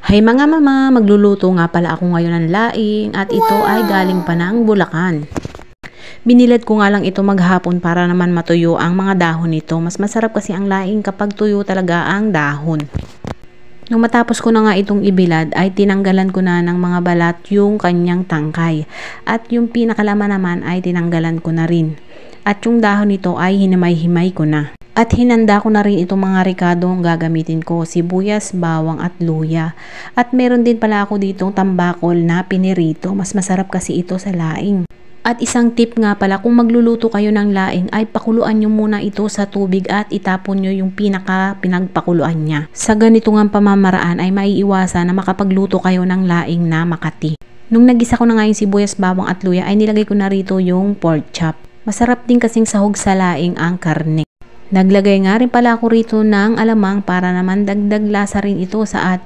Hay mga mama, magluluto nga pala ako ngayon ng laing at ito ay galing pa ng Bulacan. Binilad ko nga lang ito maghapon para naman matuyo ang mga dahon nito. Mas masarap kasi ang laing kapag tuyo talaga ang dahon. Nung matapos ko na nga itong ibilad ay tinanggalan ko na ng mga balat yung kanyang tangkay. At yung pinakalaman naman ay tinanggalan ko na rin. At yung dahon nito ay hinimay-himay ko na. At hinanda ko na rin itong mga rikadong gagamitin ko, sibuyas, bawang at luya. At meron din pala ako ditong tambakol na pinirito, mas masarap kasi ito sa laing. At isang tip nga pala, kung magluluto kayo ng laing ay pakuluan nyo muna ito sa tubig at itapon nyo yung pinagpakuluan niya. Sa ganito nga pamamaraan ay maiiwasan na makapagluto kayo ng laing na makati. Nung nagisa ko na nga yung sibuyas, bawang at luya ay nilagay ko na rito yung pork chop. Masarap din kasing sahog sa laing ang karne. Naglagay nga rin pala ako rito ng alamang para naman dagdag lasa rin ito sa ating